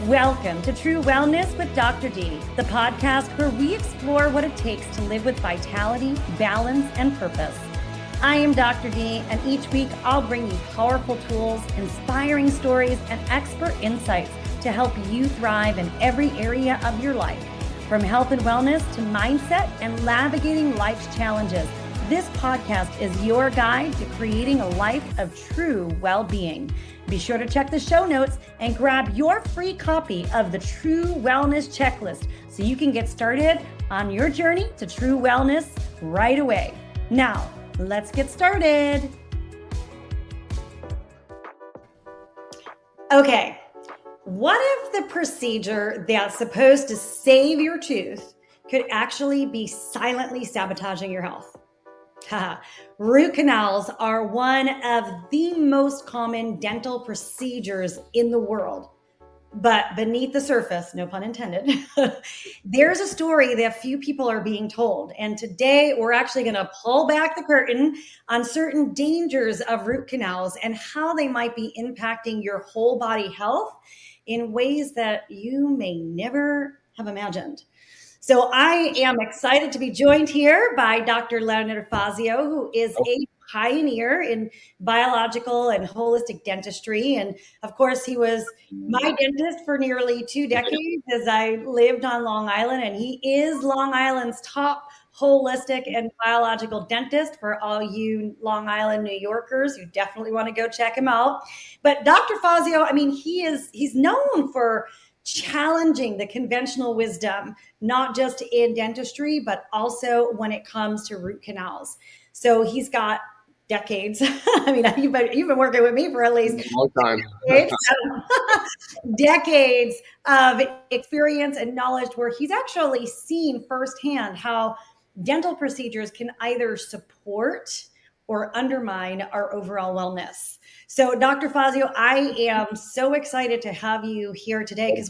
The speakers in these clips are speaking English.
Welcome to True Wellness with Dr. D, the podcast where we explore what it takes to live with vitality, balance, and purpose. I am Dr. D, and each week I'll bring you powerful tools, inspiring stories, and expert insights to help you thrive in every area of your life. From health and wellness to mindset and navigating life's challenges, this podcast is your guide to creating a life of true well-being. Be sure to check the show notes and grab your free copy of the True Wellness Checklist so you can get started on your journey to true wellness right away. Now, let's get started. Okay, what if the procedure that's supposed to save your tooth could actually be silently sabotaging your health? Root canals are one of the most common dental procedures in the world. But beneath the surface, no pun intended, there's a story that few people are being told. And today we're actually going to pull back the curtain on certain dangers of root canals and how they might be impacting your whole body health in ways that you may never have imagined. So I am excited to be joined here by Dr. Leonard Fazio, who is a pioneer in biological and holistic dentistry. And of course, he was my dentist for nearly 2 decades as I lived on Long Island. And he is Long Island's top holistic and biological dentist for all you Long Island New Yorkers. You definitely want to go check him out. But Dr. Fazio, I mean, he's known for challenging the conventional wisdom, not just in dentistry, but also when it comes to root canals. So he's got decades. I mean, you've been working with me for at least a long time. Decades of experience and knowledge where he's actually seen firsthand how dental procedures can either support or undermine our overall wellness. So Dr. Fazio, I am so excited to have you here today because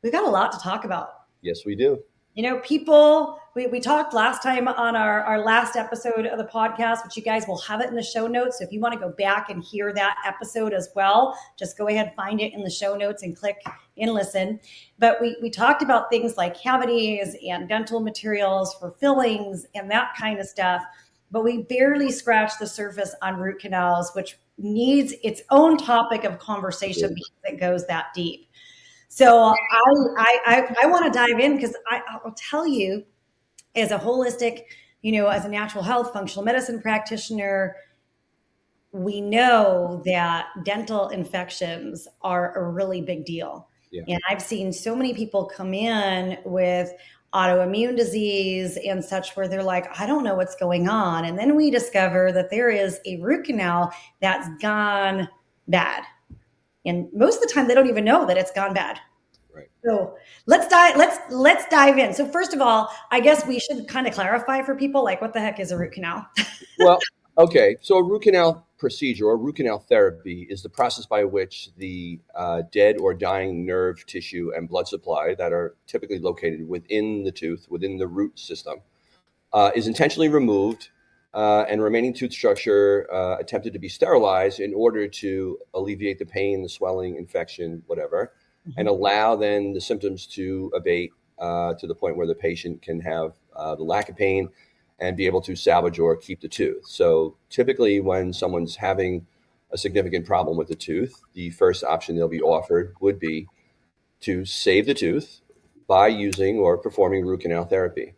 we've got a lot to talk about. Yes, we do. You know, people, we talked last time on our last episode of the podcast, which you guys will have it in the show notes. So if you want to go back and hear that episode as well, just go ahead, find it in the show notes and click and listen. But we talked about things like cavities and dental materials for fillings and that kind of stuff. But we barely scratched the surface on root canals, which needs its own topic of conversation because it goes that deep. So I want to dive in because I'll tell you, as a holistic, as a natural health functional medicine practitioner, we know that dental infections are a really big deal. Yeah. And I've seen so many people come in with autoimmune disease and such where they're like, I don't know what's going on. And then we discover that there is a root canal that's gone bad. And most of the time they don't even know that it's gone bad. Right. So let's dive in. So first of all, I guess we should kind of clarify for people, like, what the heck is a root canal? Well, okay. So a root canal procedure or root canal therapy is the process by which the dead or dying nerve tissue and blood supply that are typically located within the tooth, within the root system, is intentionally removed and remaining tooth structure attempted to be sterilized in order to alleviate the pain, the swelling, infection, whatever, and allow then the symptoms to abate to the point where the patient can have the lack of pain and be able to salvage or keep the tooth. So typically when someone's having a significant problem with the tooth, the first option they'll be offered would be to save the tooth by using or performing root canal therapy.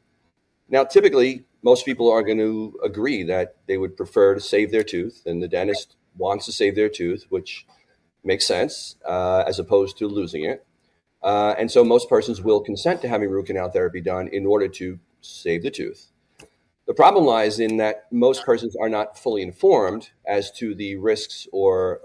Now, typically, most people are going to agree that they would prefer to save their tooth, and the dentist wants to save their tooth, which makes sense, as opposed to losing it. And so most persons will consent to having root canal therapy done in order to save the tooth. The problem lies in that most persons are not fully informed as to the risks or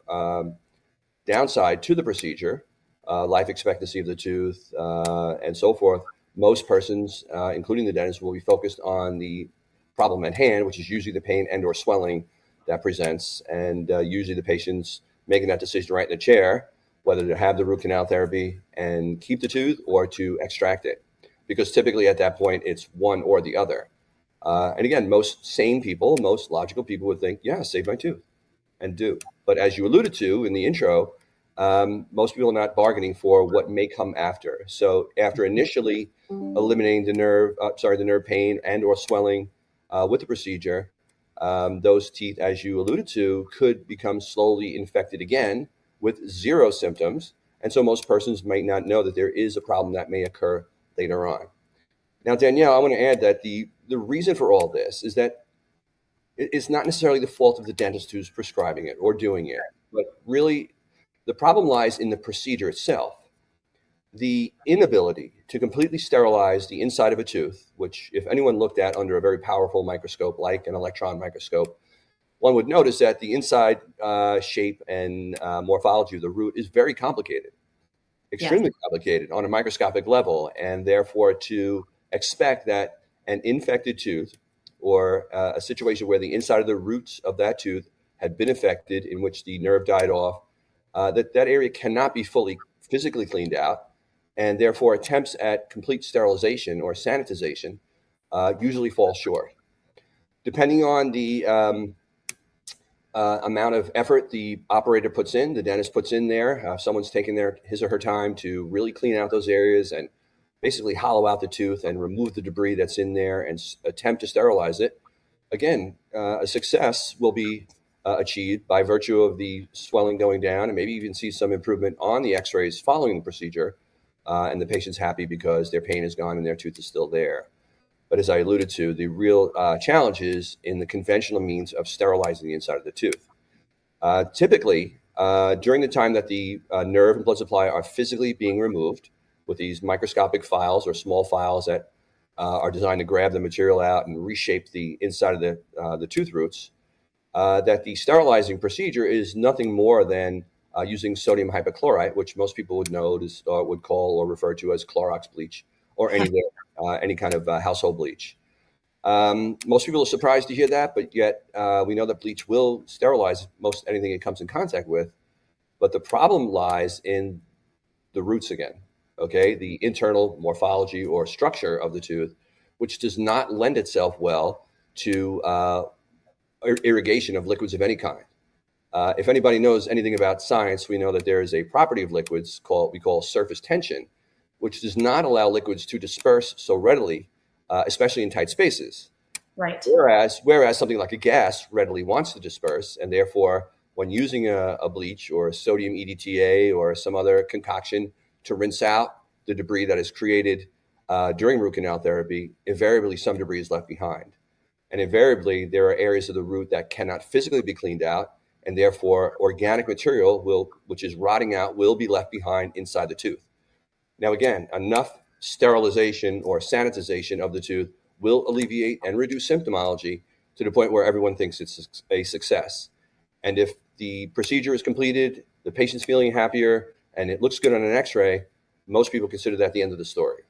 downside to the procedure, life expectancy of the tooth, and so forth. Most persons, including the dentist, will be focused on the problem at hand, which is usually the pain and or swelling that presents. And usually the patient's making that decision right in the chair, whether to have the root canal therapy and keep the tooth or to extract it. Because typically at that point, it's one or the other. And again, most sane people, most logical people would think, yeah, save my tooth, and do. But as you alluded to in the intro, most people are not bargaining for what may come after. So after initially eliminating the nerve pain and or swelling with the procedure, those teeth, as you alluded to, could become slowly infected again with zero symptoms. And so most persons might not know that there is a problem that may occur later on. Now, Danielle, I want to add that the reason for all this is that it's not necessarily the fault of the dentist who's prescribing it or doing it, but really the problem lies in the procedure itself. The inability to completely sterilize the inside of a tooth, which if anyone looked at under a very powerful microscope like an electron microscope, one would notice that the inside shape and morphology of the root is very complicated, extremely complicated on a microscopic level. And therefore, to expect that an infected tooth or a situation where the inside of the roots of that tooth had been affected, in which the nerve died off, that area cannot be fully physically cleaned out, and therefore attempts at complete sterilization or sanitization usually fall short. Depending on the amount of effort the operator puts in, the dentist puts in there, someone's taking his or her time to really clean out those areas and basically hollow out the tooth and remove the debris that's in there and attempt to sterilize it. Again, a success will be achieved by virtue of the swelling going down, and maybe even see some improvement on the x-rays following the procedure, and the patient's happy because their pain is gone and their tooth is still there. But as I alluded to, the real challenge is in the conventional means of sterilizing the inside of the tooth. Typically, during the time that the nerve and blood supply are physically being removed with these microscopic files or small files that are designed to grab the material out and reshape the inside of the tooth roots, that the sterilizing procedure is nothing more than using sodium hypochlorite, which most people would know would call or refer to as Clorox bleach, or any kind of household bleach. Most people are surprised to hear that, but yet we know that bleach will sterilize most anything it comes in contact with. But the problem lies in the roots again, okay? The internal morphology or structure of the tooth, which does not lend itself well to irrigation of liquids of any kind. If anybody knows anything about science, we know that there is a property of liquids we call surface tension, which does not allow liquids to disperse so readily, especially in tight spaces. Right. Whereas something like a gas readily wants to disperse, and therefore, when using a bleach or a sodium EDTA or some other concoction to rinse out the debris that is created during root canal therapy, invariably some debris is left behind. And invariably, there are areas of the root that cannot physically be cleaned out, and therefore organic material, which is rotting out, will be left behind inside the tooth. Now, again, enough sterilization or sanitization of the tooth will alleviate and reduce symptomology to the point where everyone thinks it's a success. And if the procedure is completed, the patient's feeling happier, and it looks good on an x-ray, most people consider that the end of the story.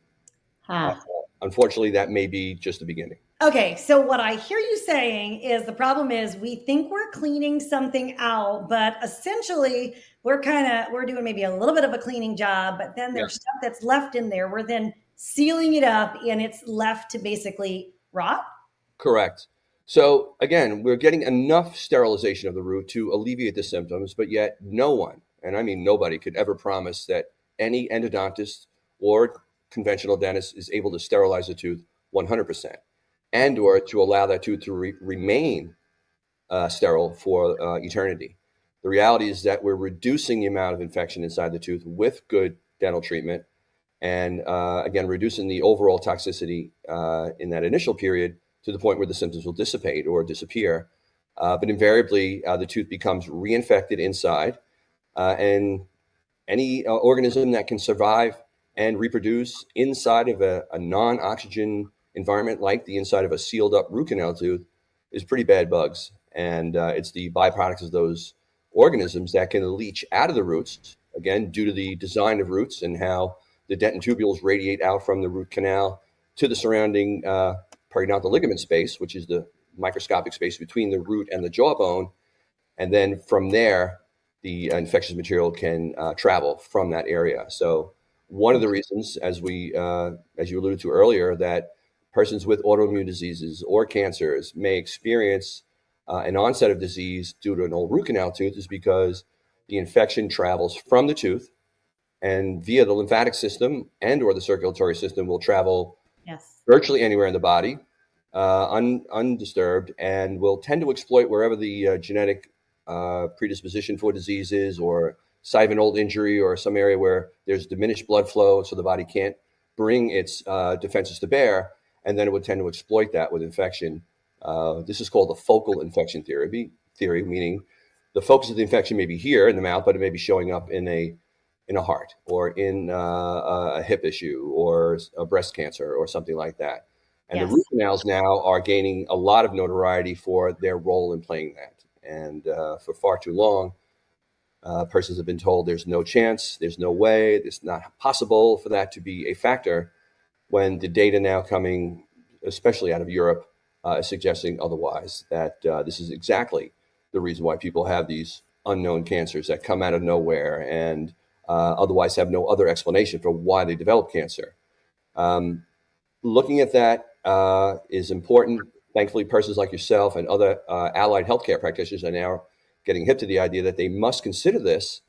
Unfortunately, that may be just the beginning. Okay, so what I hear you saying is the problem is we think we're cleaning something out, but essentially we're doing maybe a little bit of a cleaning job, but then there's stuff that's left in there. We're then sealing it up and it's left to basically rot? Correct. So again, we're getting enough sterilization of the root to alleviate the symptoms, but yet no one, and I mean nobody, could ever promise that any endodontist or conventional dentist is able to sterilize the tooth 100%. And or to allow that tooth to remain sterile for eternity. The reality is that we're reducing the amount of infection inside the tooth with good dental treatment, and again, reducing the overall toxicity in that initial period to the point where the symptoms will dissipate or disappear. But invariably, the tooth becomes reinfected inside, and any organism that can survive and reproduce inside of a non-oxygen environment like the inside of a sealed up root canal tooth is pretty bad bugs. And it's the byproducts of those organisms that can leach out of the roots, again, due to the design of roots and how the dentin tubules radiate out from the root canal to the surrounding periodontal ligament space, which is the microscopic space between the root and the jawbone. And then from there, the infectious material can travel from that area. So one of the reasons, as you alluded to earlier, that persons with autoimmune diseases or cancers may experience an onset of disease due to an old root canal tooth is because the infection travels from the tooth and via the lymphatic system and or the circulatory system will travel Yes. virtually anywhere in the body, undisturbed, and will tend to exploit wherever the genetic predisposition for disease is, or site of an old injury, or some area where there's diminished blood flow, so the body can't bring its defenses to bear, and then it would tend to exploit that with infection. This is called the focal infection theory, meaning the focus of the infection may be here in the mouth, but it may be showing up in a heart or in a hip issue or a breast cancer or something like that. And the Yes. root canals now are gaining a lot of notoriety for their role in playing that. And for far too long, persons have been told there's no chance, there's no way, it's not possible for that to be a factor, when the data now coming, especially out of Europe, is suggesting otherwise, that this is exactly the reason why people have these unknown cancers that come out of nowhere and otherwise have no other explanation for why they develop cancer. Looking at that is important. Thankfully, persons like yourself and other allied healthcare practitioners are now getting hip to the idea that they must consider this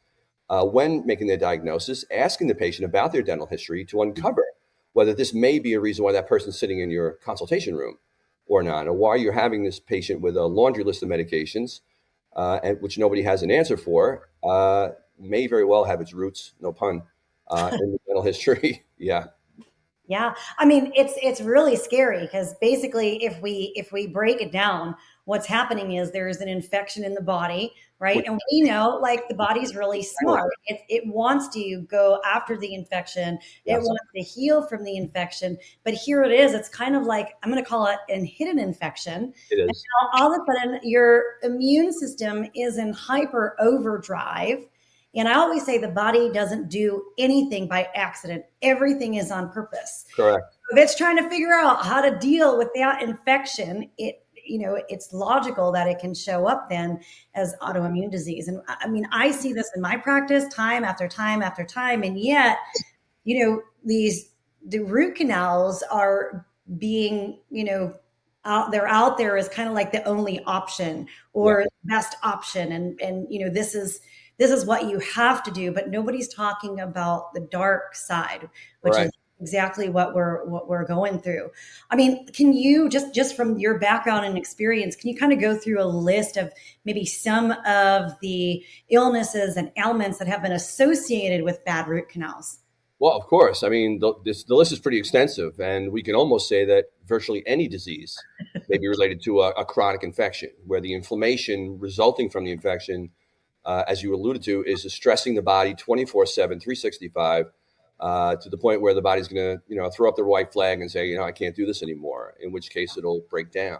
when making their diagnosis, asking the patient about their dental history to uncover whether this may be a reason why that person's sitting in your consultation room or not, or why you're having this patient with a laundry list of medications, and which nobody has an answer for, may very well have its roots, no pun, in the dental history. Yeah. Yeah. I mean, it's really scary because basically if we break it down, what's happening is there's an infection in the body, right? Which, And we know like the body's really smart. It wants to go after the infection. It yes, wants to heal from the infection. But here it is. It's kind of like, I'm going to call it a hidden infection. it And is. now all of a sudden your immune system is in hyper overdrive. And I always say the body doesn't do anything by accident. Everything is on purpose. Correct. If it's trying to figure out how to deal with that infection, it's logical that it can show up then as autoimmune disease. And I mean, I see this in my practice time after time after time. And yet, the root canals are being, they're out there as kind of like the only option or Yeah. best option. And this is what you have to do, but nobody's talking about the dark side, which Right. is exactly what we're going through. I mean, can you just from your background and experience, can you kind of go through a list of maybe some of the illnesses and ailments that have been associated with bad root canals? Well, of course. I mean, the list is pretty extensive, and we can almost say that virtually any disease may be related to a chronic infection, where the inflammation resulting from the infection, as you alluded to, is stressing the body 24/7, 365, to the point where the body's going to, throw up the white flag and say, I can't do this anymore, in which case it'll break down.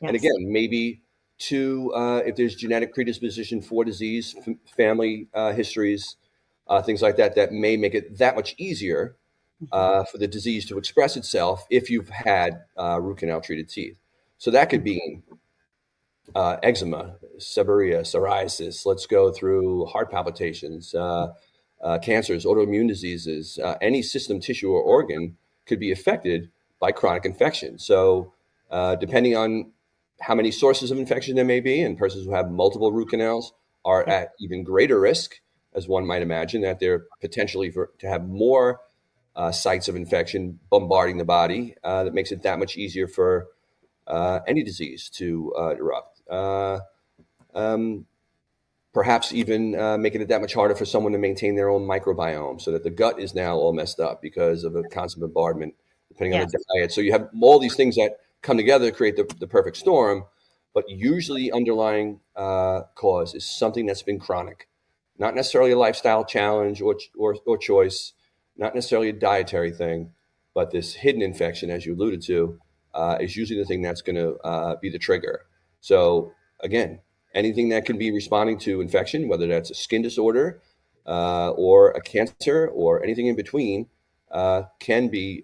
And Yes. again, maybe if there's genetic predisposition for disease, family histories, things like that, that may make it that much easier for the disease to express itself if you've had root canal treated teeth. So that could be eczema, seborrhea, psoriasis. Let's go through heart palpitations, cancers, autoimmune diseases. Any system, tissue, or organ could be affected by chronic infection. So depending on how many sources of infection there may be, and persons who have multiple root canals are at even greater risk, as one might imagine, that they're potentially to have more sites of infection bombarding the body. That makes it that much easier for any disease to erupt. Perhaps even making it that much harder for someone to maintain their own microbiome, so that the gut is now all messed up because of a constant bombardment, depending on Yes. the diet. So you have all these things that come together to create the perfect storm, but usually the underlying cause is something that's been chronic, not necessarily a lifestyle challenge or choice, not necessarily a dietary thing, but this hidden infection, as you alluded to, is usually the thing that's going to be the trigger. So again, anything that can be responding to infection, whether that's a skin disorder or a cancer or anything in between, can be,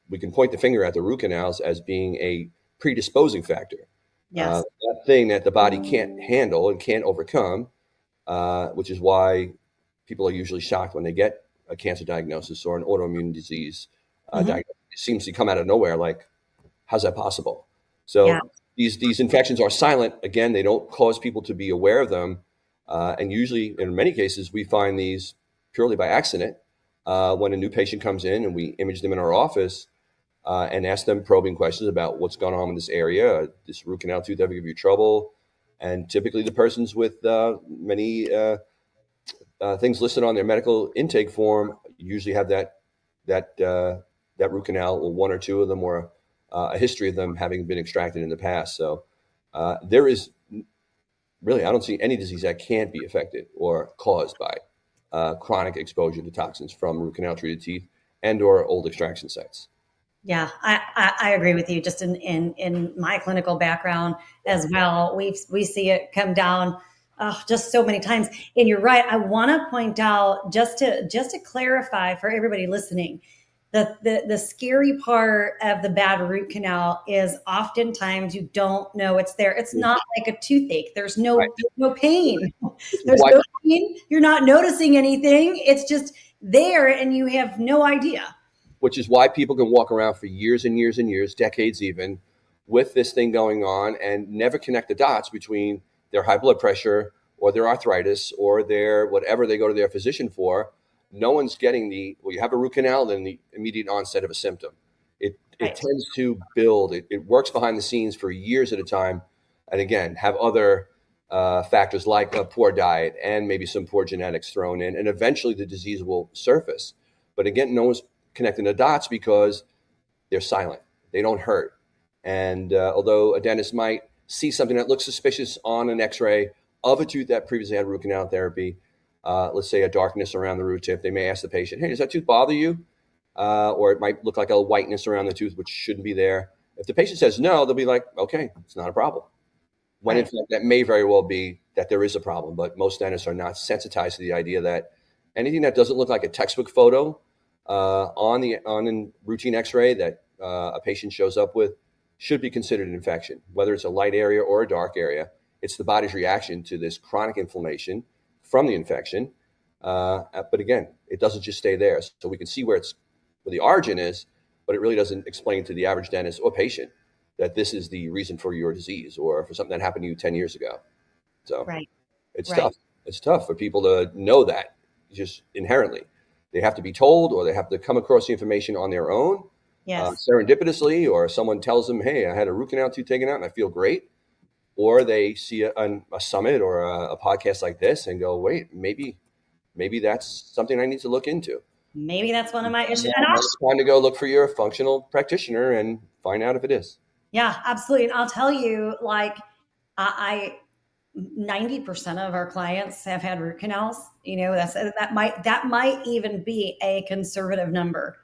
we can point the finger at the root canals as being a predisposing factor. Yes. That thing that the body can't handle and can't overcome, which is why people are usually shocked when they get a cancer diagnosis or an autoimmune disease diagnosis. It seems to come out of nowhere, like, how's that possible? Yeah. So these infections are silent. Again, they don't cause people to be aware of them And usually, in many cases, we find these purely by accident when a new patient comes in and we image them in our office and ask them probing questions about what's going on in this area. This root canal tooth ever give you trouble? And typically, the person's with many things listed on their medical intake form usually have that root canal, or one or two of them, or a history of them having been extracted in the past. So there is really, I don't see any disease that can't be affected or caused by chronic exposure to toxins from root canal treated teeth and or old extraction sites. Yeah, I agree with you. Just in my clinical background as well, we see it come down just so many times. And you're right. I want to point out, just to clarify for everybody listening, the scary part of the bad root canal is oftentimes you don't know it's there. It's not like a toothache. There's no pain. There's no pain. You're not noticing anything. It's just there, and you have no idea. Which is why people can walk around for years and years and years, decades even, with this thing going on and never connect the dots between their high blood pressure or their arthritis or their whatever they go to their physician for. No one's getting you have a root canal, then the immediate onset of a symptom. It tends to build. It works behind the scenes for years at a time. And again, have other factors like a poor diet and maybe some poor genetics thrown in. And eventually the disease will surface. But again, no one's connecting the dots because they're silent. They don't hurt. And although a dentist might see something that looks suspicious on an x-ray of a tooth that previously had root canal therapy, let's say a darkness around the root tip, they may ask the patient, hey, does that tooth bother you? Or it might look like a whiteness around the tooth, which shouldn't be there. If the patient says no, they'll be like, okay, it's not a problem. When in fact, that may very well be that there is a problem, but most dentists are not sensitized to the idea that anything that doesn't look like a textbook photo on a routine x-ray that a patient shows up with should be considered an infection, whether it's a light area or a dark area. It's the body's reaction to this chronic inflammation from the infection. But again, it doesn't just stay there. So we can see where the origin is, but it really doesn't explain to the average dentist or patient that this is the reason for your disease or for something that happened to you 10 years ago. So it's tough. It's tough for people to know that just inherently. They have to be told, or they have to come across the information on their own, serendipitously, or someone tells them, hey, I had a root canal tooth taken out and I feel great. Or they see a summit or a podcast like this and go, wait, maybe that's something I need to look into. Maybe that's one of my issues. It's time to go look for your functional practitioner and find out if it is. Yeah, absolutely. And I'll tell you, like, 90% of our clients have had root canals. You know, that might even be a conservative number.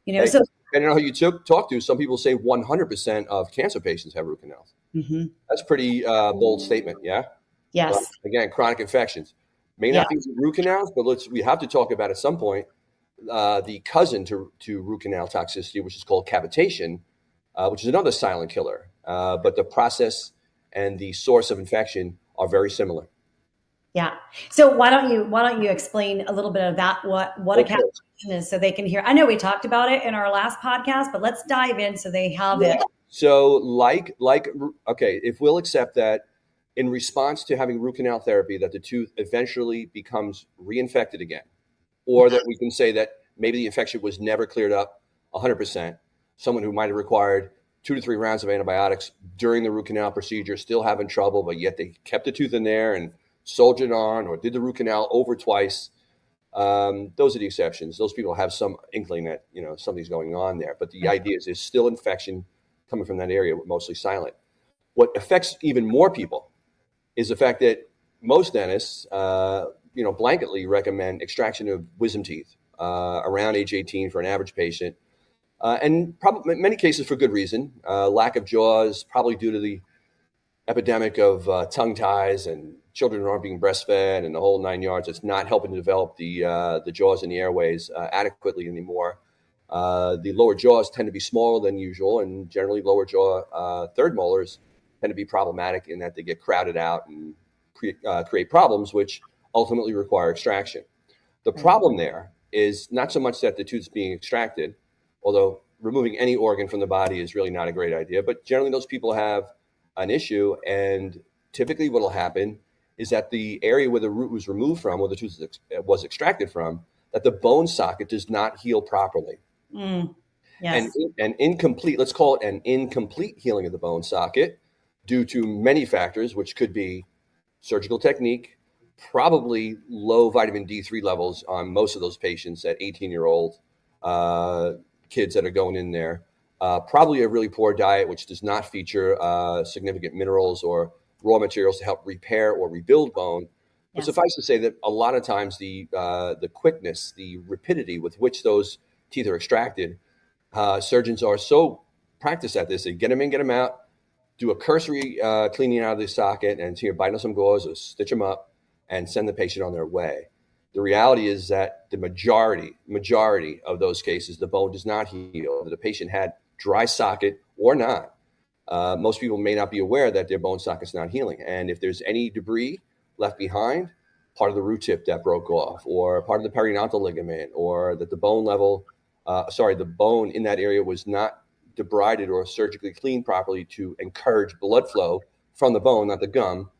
You know, hey, so depending on who you talk to, some people say 100% of cancer patients have root canals. Mm-hmm. That's a pretty bold statement. Yeah. Yes. But again, chronic infections may not be root canals, but we have to talk about at some point the cousin to root canal toxicity, which is called cavitation, which is another silent killer. But the process and the source of infection are very similar. Yeah. So why don't you explain a little bit of that, what a cavitation is, so they can hear. I know we talked about it in our last podcast, but let's dive in so they have it. So okay, if we'll accept that in response to having root canal therapy, that the tooth eventually becomes reinfected again, or that we can say that maybe the infection was never cleared up 100%, someone who might have required 2 to 3 rounds of antibiotics during the root canal procedure, still having trouble, but yet they kept the tooth in there and soldiered on, or did the root canal over twice. Those are the exceptions. Those people have some inkling that, something's going on there. But the idea is there's still infection coming from that area, mostly silent. What affects even more people is the fact that most dentists, blanketly recommend extraction of wisdom teeth around age 18 for an average patient. And probably in many cases for good reason. Lack of jaws, probably due to the epidemic of tongue ties and children who aren't being breastfed and the whole 9 yards. It's not helping to develop the jaws and the airways adequately anymore. The lower jaws tend to be smaller than usual, and generally lower jaw third molars tend to be problematic in that they get crowded out and create problems, which ultimately require extraction. The problem there is not so much that the tooth's being extracted, although removing any organ from the body is really not a great idea, but generally those people have an issue, and typically what will happen is that the area where the root was removed from, or the tooth was extracted from, that the bone socket does not heal properly. And Yes. an incomplete, let's call it an incomplete healing of the bone socket due to many factors, which could be surgical technique, probably low vitamin D3 levels on most of those patients at 18-year-old kids that are going in there. Probably a really poor diet, which does not feature significant minerals or raw materials to help repair or rebuild bone. But Yes. suffice to say that a lot of times the quickness, the rapidity with which those teeth are extracted, surgeons are so practiced at this. They get them in, get them out, do a cursory cleaning out of the socket, and here bite on some gauze or stitch them up and send the patient on their way. The reality is that the majority of those cases, the bone does not heal. The patient had dry socket or not. Most people may not be aware that their bone socket's not healing. And if there's any debris left behind, part of the root tip that broke off, or part of the periodontal ligament, or that the bone level, the bone in that area was not debrided or surgically cleaned properly to encourage blood flow from the bone, not the gum,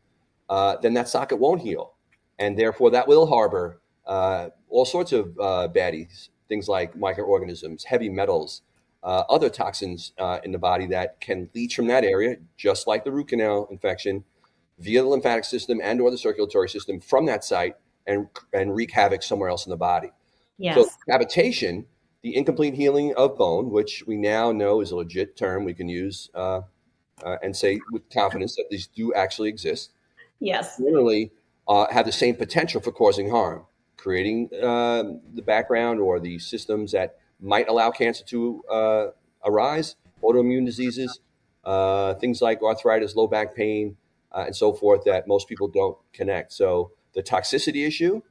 then that socket won't heal. And therefore that will harbor all sorts of baddies, things like microorganisms, heavy metals, other toxins in the body that can leach from that area, just like the root canal infection, via the lymphatic system and or the circulatory system from that site and wreak havoc somewhere else in the body. So Yes. cavitation, the incomplete healing of bone, which we now know is a legit term we can use and say with confidence that these do actually exist, Yes. generally have the same potential for causing harm, creating the background or the systems that might allow cancer to arise, autoimmune diseases, things like arthritis, low back pain, and so forth that most people don't connect. So the toxicity issue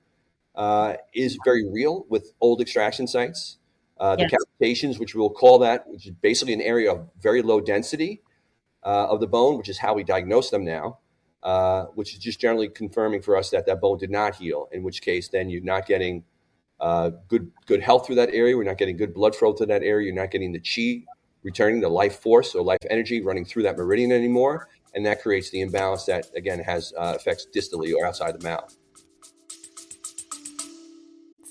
is very real with old extraction sites. The Yes. cavitations, which we'll call that, which is basically an area of very low density of the bone, which is how we diagnose them now, which is just generally confirming for us that that bone did not heal, in which case then you're not getting good health through that area. We're not getting good blood flow to that area. You're not getting the chi returning, the life force or life energy running through that meridian anymore. And that creates the imbalance that, again, has effects distally or outside the mouth.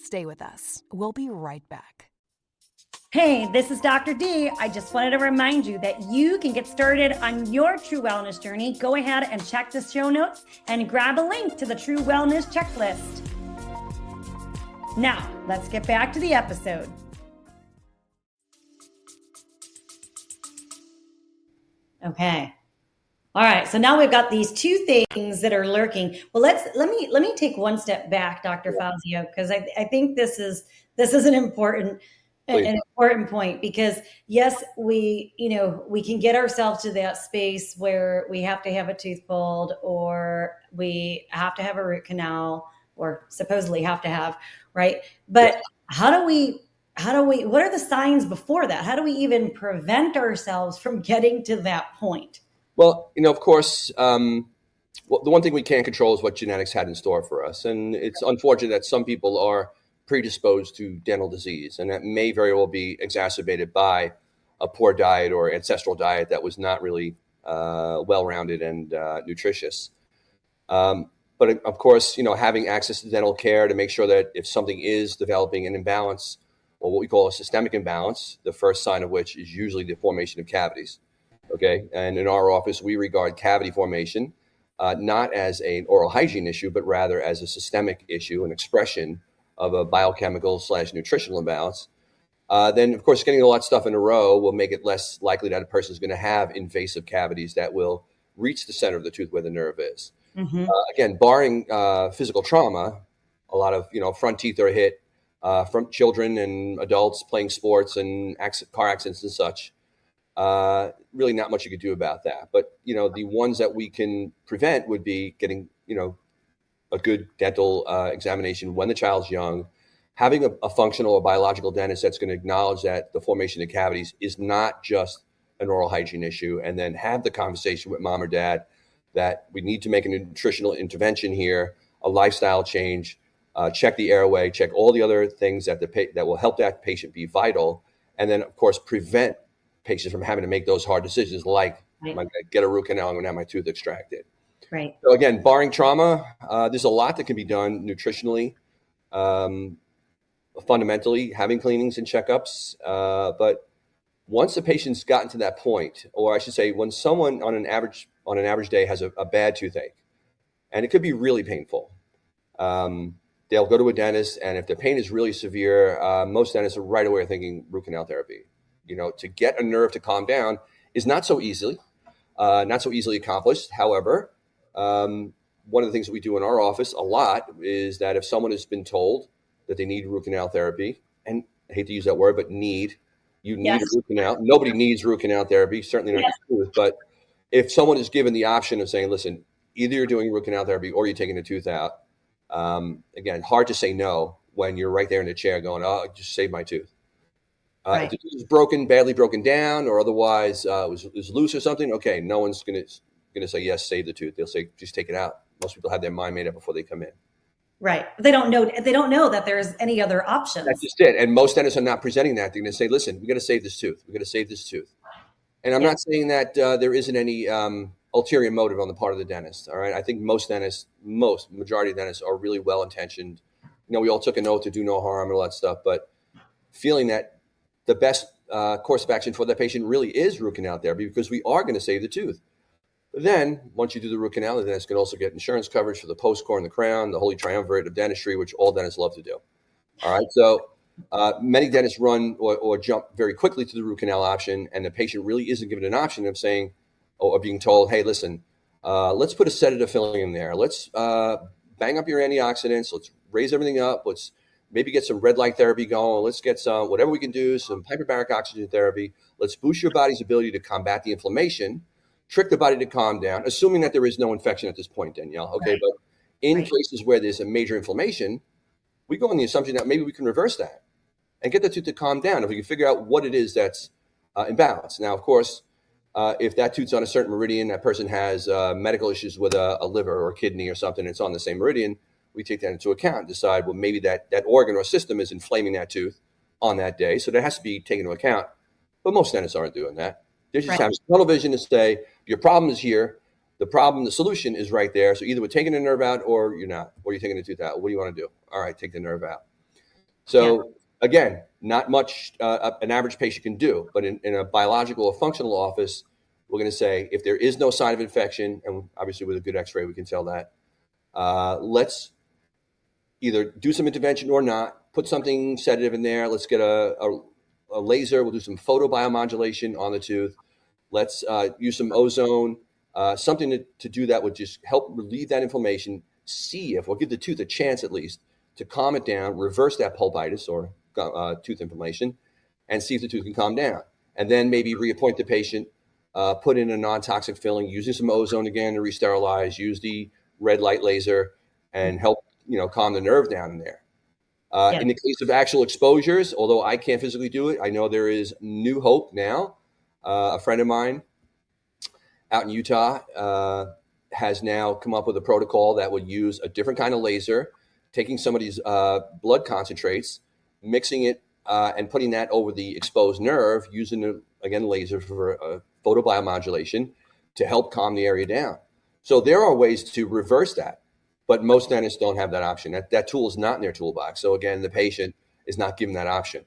Stay with us. We'll be right back. Hey, this is Dr. D. I just wanted to remind you that you can get started on your True Wellness journey. Go ahead and check the show notes and grab a link to the True Wellness checklist. Now, let's get back to the episode. Okay. All right. So now we've got these two things that are lurking. Well, let me take one step back, Dr. Fazio, because I think this is an important point, because yes, we can get ourselves to that space where we have to have a tooth pulled or we have to have a root canal or supposedly have to have, right? But how do we, what are the signs before that? How do we even prevent ourselves from getting to that point? Well, of course, the one thing we can't control is what genetics had in store for us. And it's unfortunate that some people are predisposed to dental disease, and that may very well be exacerbated by a poor diet or ancestral diet that was not really well-rounded and nutritious. But of course, having access to dental care to make sure that if something is developing an imbalance or what we call a systemic imbalance, the first sign of which is usually the formation of cavities. Okay. And in our office, we regard cavity formation not as an oral hygiene issue, but rather as a systemic issue, an expression of a biochemical/nutritional imbalance. Then, of course, getting a lot of stuff in a row will make it less likely that a person is going to have invasive cavities that will reach the center of the tooth where the nerve is. Mm-hmm. Again, barring physical trauma, a lot of front teeth are hit from children and adults playing sports and car accidents and such. Really not much you could do about that. But, the ones that we can prevent would be getting, a good dental examination when the child's young, having a functional or biological dentist that's going to acknowledge that the formation of cavities is not just an oral hygiene issue, and then have the conversation with mom or dad that we need to make a nutritional intervention here, a lifestyle change, check the airway, check all the other things that that will help that patient be vital, and then, of course, prevent patients from having to make those hard decisions like, am I going to get a root canal? I'm going to have my tooth extracted. Right. So again, barring trauma, there's a lot that can be done nutritionally, um, fundamentally, having cleanings and checkups. But once the patient's gotten to that point, or I should say, when someone on an average day has a bad toothache, and it could be really painful, they'll go to a dentist, and if the pain is really severe, most dentists are right away thinking root canal therapy. To get a nerve to calm down is not so easily accomplished. However, one of the things that we do in our office a lot is that if someone has been told that they need root canal therapy, and I hate to use that word, but you need a root canal. Nobody needs root canal therapy, certainly not your tooth. But if someone is given the option of saying, listen, either you're doing root canal therapy or you're taking a tooth out, again, hard to say no when you're right there in the chair going, oh, just save my tooth. If the tooth is badly broken down, or otherwise it was loose or something, okay, no one's going to say, yes, save the tooth. They'll say, just take it out. Most people have their mind made up before they come in. Right. They don't know that there's any other options. That's just it. And most dentists are not presenting that. They're going to say, listen, we got to save this tooth. We got to save this tooth. And I'm not saying that there isn't any ulterior motive on the part of the dentist. All right. I think majority of dentists are really well-intentioned. We all took an oath to do no harm and all that stuff, but feeling that the best course of action for that patient really is root canal therapy, because we are going to save the tooth. But then once you do the root canal, the dentist can also get insurance coverage for the post-core and the crown, the holy triumvirate of dentistry, which all dentists love to do. All right. So many dentists run or jump very quickly to the root canal option, and the patient really isn't given an option of saying, or being told, hey, listen, let's put a sedative filling in there. Let's bang up your antioxidants. Let's raise everything up. Let's maybe get some red light therapy going. Let's get some, whatever we can do, some hyperbaric oxygen therapy. Let's boost your body's ability to combat the inflammation, trick the body to calm down, assuming that there is no infection at this point, Danielle. Okay, but in cases where there's a major inflammation, we go on the assumption that maybe we can reverse that and get the tooth to calm down if we can figure out what it is that's imbalanced. Now, of course, if that tooth's on a certain meridian, that person has medical issues with a liver or kidney or something, it's on the same meridian, we take that into account and decide, well, maybe that organ or system is inflaming that tooth on that day. So that has to be taken into account. But most dentists aren't doing that. They're just having tunnel vision to say, your problem is here. The solution is right there. So either we're taking the nerve out or you're not, or you're taking the tooth out. What do you want to do? All right, take the nerve out. So again, not much an average patient can do, but in a biological or functional office, we're going to say, if there is no sign of infection, and obviously with a good x-ray, we can tell that, let's either do some intervention or not, put something sedative in there. Let's get a laser. We'll do some photobiomodulation on the tooth. Let's use some ozone, something to do that would just help relieve that inflammation, see if we'll give the tooth a chance at least to calm it down, reverse that pulpitis or tooth inflammation, and see if the tooth can calm down. And then maybe reappoint the patient, put in a non-toxic filling, using some ozone again to re-sterilize, use the red light laser, and help calm the nerve down in there. In the case of actual exposures, although I can't physically do it, I know there is New Hope now. A friend of mine out in Utah has now come up with a protocol that would use a different kind of laser, taking somebody's blood concentrates, mixing it and putting that over the exposed nerve, using, again, laser for photobiomodulation to help calm the area down. So there are ways to reverse that, but most dentists don't have that option. That tool is not in their toolbox. So again, the patient is not given that option.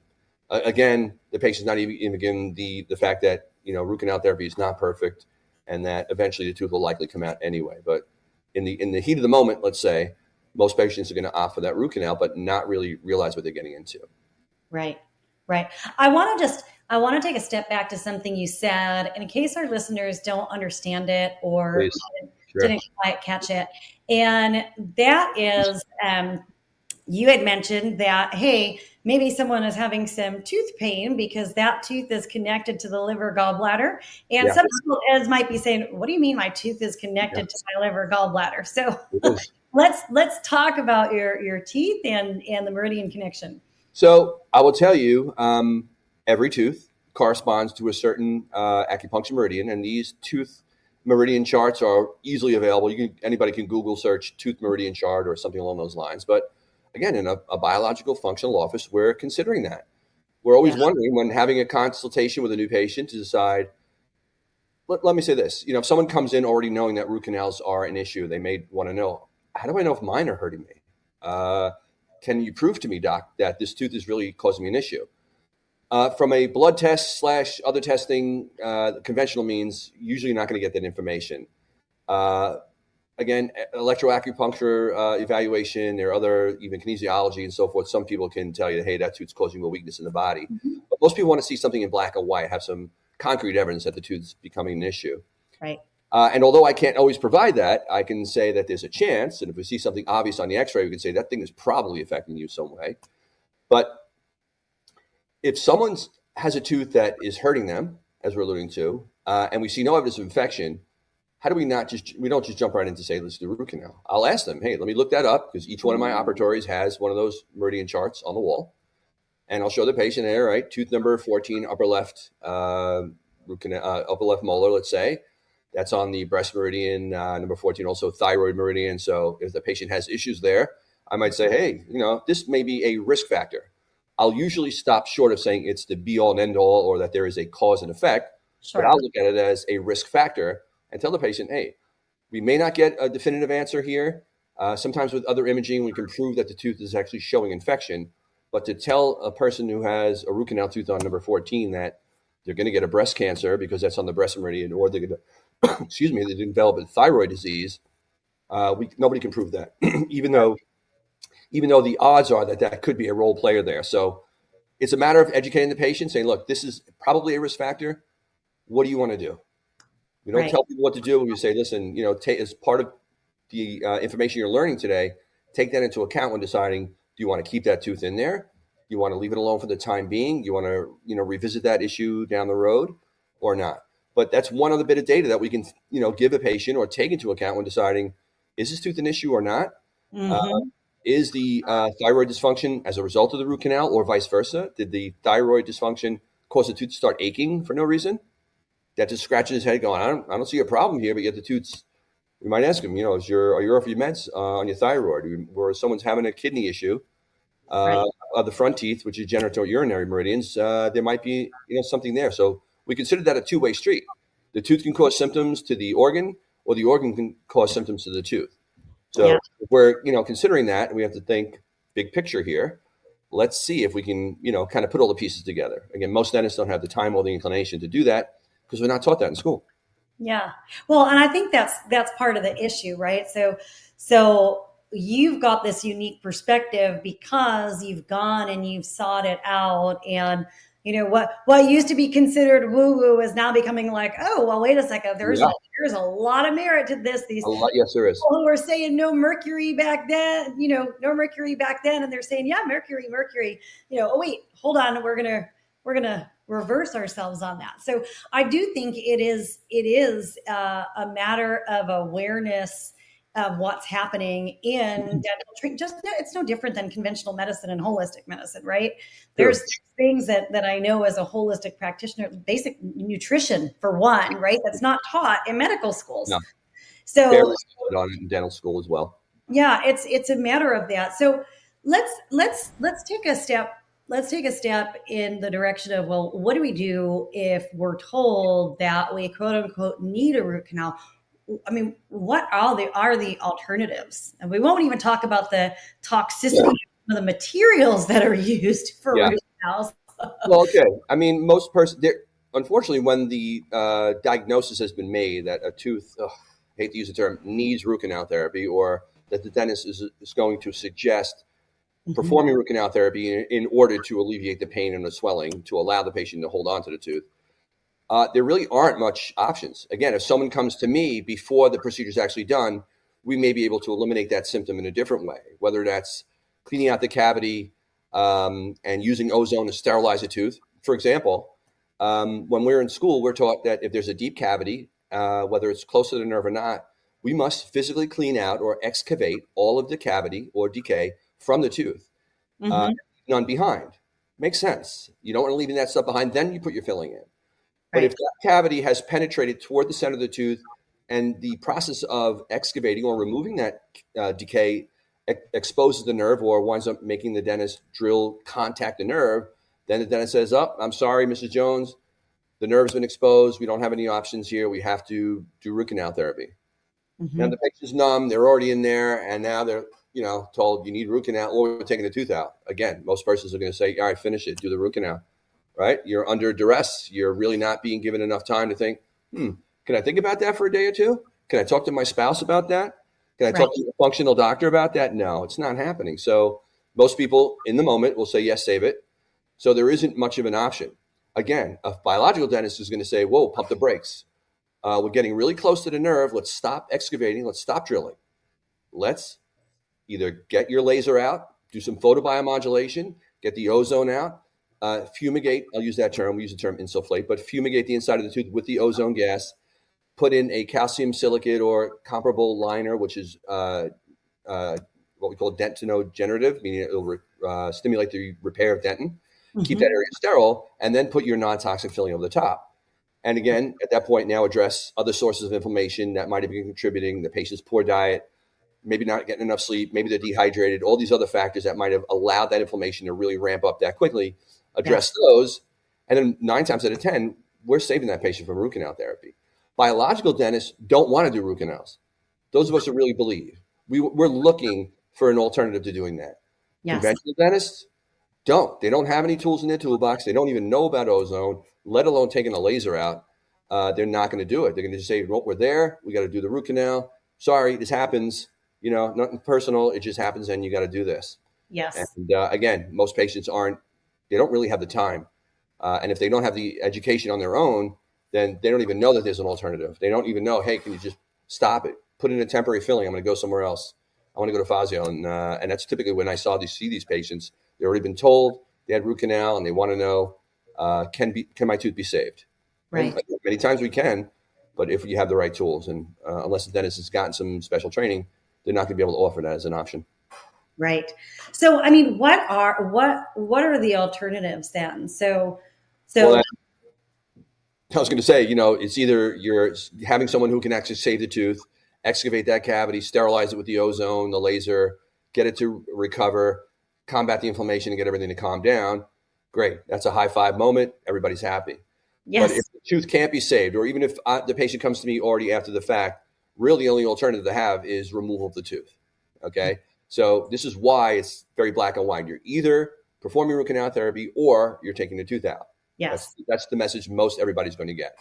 Again, the patient's not even given the fact that root canal therapy is not perfect, and that eventually the tooth will likely come out anyway. But in the heat of the moment, let's say, most patients are going to opt for that root canal, but not really realize what they're getting into. Right. I want to take a step back to something you said, in case our listeners don't understand it or didn't quite catch it. And that is, you had mentioned that, hey, maybe someone is having some tooth pain because that tooth is connected to the liver gallbladder. And some people might be saying, what do you mean my tooth is connected to my liver gallbladder? So let's talk about your teeth and the meridian connection. So I will tell you, every tooth corresponds to a certain acupuncture meridian, and these tooth meridian charts are easily available. Anybody can Google search tooth meridian chart or something along those lines. But again, in a biological functional office, we're considering that. We're always wondering, when having a consultation with a new patient, to decide, let me say this. If someone comes in already knowing that root canals are an issue, they may want to know, how do I know if mine are hurting me? Can you prove to me, doc, that this tooth is really causing me an issue? From a blood test / other testing, conventional means, usually you're not going to get that information. Again, electroacupuncture evaluation, there are other, even kinesiology and so forth. Some people can tell you, hey, that tooth's causing a weakness in the body. Mm-hmm. But most people want to see something in black and white, have some concrete evidence that the tooth's becoming an issue. Right. And although I can't always provide that, I can say that there's a chance. And if we see something obvious on the x-ray, we can say that thing is probably affecting you some way. But if someone has a tooth that is hurting them, as we're alluding to, and we see no evidence of infection, how do we don't just jump right in to say, let's do a root canal? I'll ask them, hey, let me look that up, because each one of my operatories has one of those meridian charts on the wall. And I'll show the patient, all right, tooth number 14, upper left, root canal, upper left molar, let's say. That's on the breast meridian, number 14, also thyroid meridian. So if the patient has issues there, I might say, hey, this may be a risk factor. I'll usually stop short of saying it's the be all and end all, or that there is a cause and effect. Sure. But I'll look at it as a risk factor and tell the patient, hey, we may not get a definitive answer here. Sometimes with other imaging, we can prove that the tooth is actually showing infection. But to tell a person who has a root canal tooth on number 14 that they're going to get a breast cancer because that's on the breast meridian, or they're going to, they develop a thyroid disease, nobody can prove that, even though the odds are that could be a role player there. So it's a matter of educating the patient, saying, look, this is probably a risk factor. What do you want to do? We don't tell people what to do. We say, listen, as part of the information you're learning today, take that into account when deciding, do you want to keep that tooth in there? Do you want to leave it alone for the time being? Do you want to, revisit that issue down the road or not? But that's one other bit of data that we can, give a patient or take into account when deciding, is this tooth an issue or not? Mm-hmm. Is the thyroid dysfunction as a result of the root canal, or vice versa? Did the thyroid dysfunction cause the tooth to start aching for no reason? That just scratching his head going, I don't see a problem here, but yet the tooth's, we might ask him, are you off your meds on your thyroid? Or someone's having a kidney issue of the front teeth, which is genitourinary meridians, there might be, something there. So we consider that a two-way street. The tooth can cause symptoms to the organ, or the organ can cause symptoms to the tooth. So if we're, considering that, we have to think big picture here. Let's see if we can, kind of put all the pieces together. Again, most dentists don't have the time or the inclination to do that because we're not taught that in school. Yeah. Well, and I think that's part of the issue, right? So you've got this unique perspective because you've gone and you've sought it out, and what used to be considered woo-woo is now becoming like, oh, well, wait a second. There's a lot of merit to this. Yes, there is. People who are saying no mercury back then, and they're saying, yeah, mercury. Oh, wait, hold on. We're gonna reverse ourselves on that. So I do think it is a matter of awareness of what's happening in dental treatment. It's no different than conventional medicine and holistic medicine, right? There's things that I know as a holistic practitioner, basic nutrition for one, right? That's not taught in medical schools. No. So barely on it in dental school as well. Yeah, it's a matter of that. So let's take a step. Let's take a step in the direction of, well, what do we do if we're told that we quote unquote need a root canal? I mean, what are the alternatives? And we won't even talk about the toxicity of the materials that are used for root canals. Well, okay. I mean, unfortunately, when the diagnosis has been made that a tooth, I hate to use the term, needs root canal therapy, or that the dentist is going to suggest performing root canal therapy in order to alleviate the pain and the swelling, to allow the patient to hold on to the tooth, there really aren't much options. Again, if someone comes to me before the procedure is actually done, we may be able to eliminate that symptom in a different way, whether that's cleaning out the cavity and using ozone to sterilize a tooth. For example, when we're in school, we're taught that if there's a deep cavity, whether it's close to the nerve or not, we must physically clean out or excavate all of the cavity or decay from the tooth, none behind. Makes sense. You don't want to leave that stuff behind, then you put your filling in. But if that cavity has penetrated toward the center of the tooth, and the process of excavating or removing that decay exposes the nerve or winds up making the dentist drill contact the nerve, then the dentist says, I'm sorry, Mrs. Jones, The nerve's been exposed. We don't have any options here. We have to do root canal therapy. Mm-hmm. Now the patient's numb. They're already in there, and now they're told you need root canal, or we're taking the tooth out. Again, most persons are going to say, all right, finish it, do the root canal, right? You're under duress. You're really not being given enough time to think, can I think about that for a day or two? Can I talk to my spouse about that? Can I talk to a functional doctor about that? No, it's not happening. So most people in the moment will say, yes, save it. So there isn't much of an option. Again, a biological dentist is going to say, whoa, pump the brakes. We're getting really close to the nerve. Let's stop excavating. Let's stop drilling. Let's either get your laser out, do some photobiomodulation, get the ozone out, fumigate. I'll use that term. We use the term insufflate, but fumigate the inside of the tooth with the ozone gas. Put in a calcium silicate or comparable liner, which is what we call dentinogenerative, meaning it will stimulate the repair of dentin. Mm-hmm. Keep that area sterile, and then put your non-toxic filling over the top. And again, at that point, now address other sources of inflammation that might have been contributing, the patient's poor diet, maybe not getting enough sleep, maybe they're dehydrated, all these other factors that might have allowed that inflammation to really ramp up that quickly. Address those, and then 9 times out of 10, we're saving that patient from root canal therapy. Biological dentists don't want to do root canals. Those of us who really believe. We're looking for an alternative to doing that. Yes. Conventional dentists don't. They don't have any tools in their toolbox. They don't even know about ozone, let alone taking a laser out. They're not going to do it. They're going to just say, well, we're there. We got to do the root canal. Sorry, this happens. Nothing personal. It just happens, and you got to do this. Yes. And again, most patients they don't really have the time. And if they don't have the education on their own, then they don't even know that there's an alternative. They don't even know, hey, can you just stop it? Put in a temporary filling. I'm going to go somewhere else. I want to go to Fazio. And that's typically when I see these patients. They've already been told they had root canal, and they want to know, can my tooth be saved? Right. And many times we can, but if you have the right tools. And unless the dentist has gotten some special training, they're not going to be able to offer that as an option. Right. So, I mean, what are the alternatives then? Well, I was going to say, it's either you're having someone who can actually save the tooth, excavate that cavity, sterilize it with the ozone, the laser, get it to recover, combat the inflammation, and get everything to calm down. Great. That's a high five moment. Everybody's happy. Yes. But if the tooth can't be saved, or even if the patient comes to me already after the fact, really the only alternative to have is removal of the tooth. Okay. So this is why it's very black and white. You're either performing root canal therapy or you're taking the tooth out. Yes. That's the message most everybody's going to get.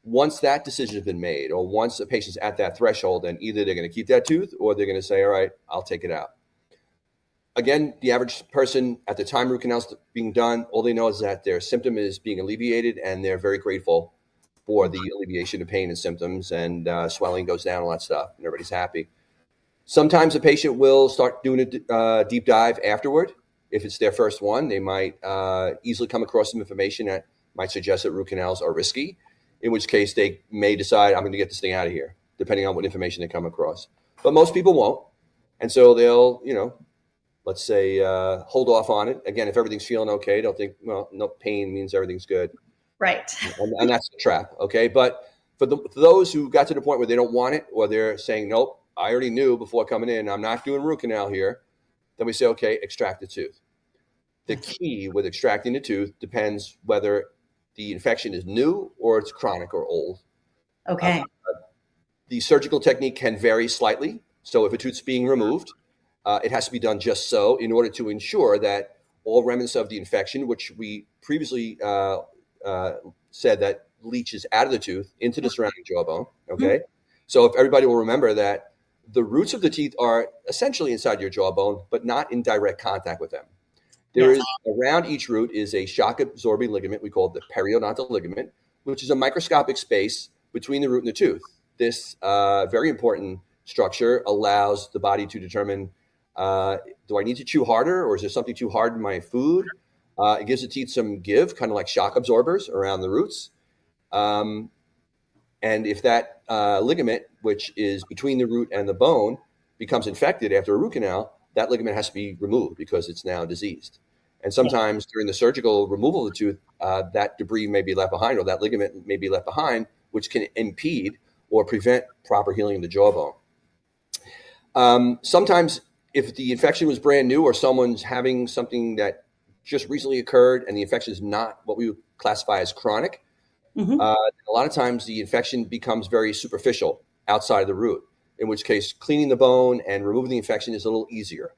Once that decision has been made, or once a patient's at that threshold, then either they're going to keep that tooth or they're going to say, all right, I'll take it out. Again, the average person at the time root canal's being done, all they know is that their symptom is being alleviated, and they're very grateful for the alleviation of pain and symptoms, and swelling goes down, all that stuff, and everybody's happy. Sometimes a patient will start doing a deep dive afterward. If it's their first one, they might easily come across some information that might suggest that root canals are risky, in which case they may decide, I'm going to get this thing out of here, depending on what information they come across. But most people won't. And so they'll, let's say, hold off on it. Again, if everything's feeling okay, they'll think, well, no pain means everything's good. Right. And that's the trap. Okay. But for those who got to the point where they don't want it, or they're saying, nope, I already knew before coming in, I'm not doing root canal here. Then we say, okay, extract the tooth. The key with extracting the tooth depends whether the infection is new or it's chronic or old. Okay. The surgical technique can vary slightly. So if a tooth's being removed, it has to be done just so in order to ensure that all remnants of the infection, which we previously said that leaches out of the tooth into the surrounding jawbone. Okay. Mm-hmm. So if everybody will remember that the roots of the teeth are essentially inside your jawbone, but not in direct contact with them. There is around each root is a shock absorbing ligament. We call it the periodontal ligament, which is a microscopic space between the root and the tooth. This very important structure allows the body to determine, do I need to chew harder, or is there something too hard in my food? It gives the teeth some give, kind of like shock absorbers around the roots. And if that ligament, which is between the root and the bone, becomes infected after a root canal, that ligament has to be removed because it's now diseased. And sometimes during the surgical removal of the tooth, that debris may be left behind, or that ligament may be left behind, which can impede or prevent proper healing of the jawbone. Sometimes if the infection was brand new, or someone's having something that just recently occurred and the infection is not what we would classify as chronic, Mm-hmm. A lot of times the infection becomes very superficial outside of the root, in which case cleaning the bone and removing the infection is a little easier.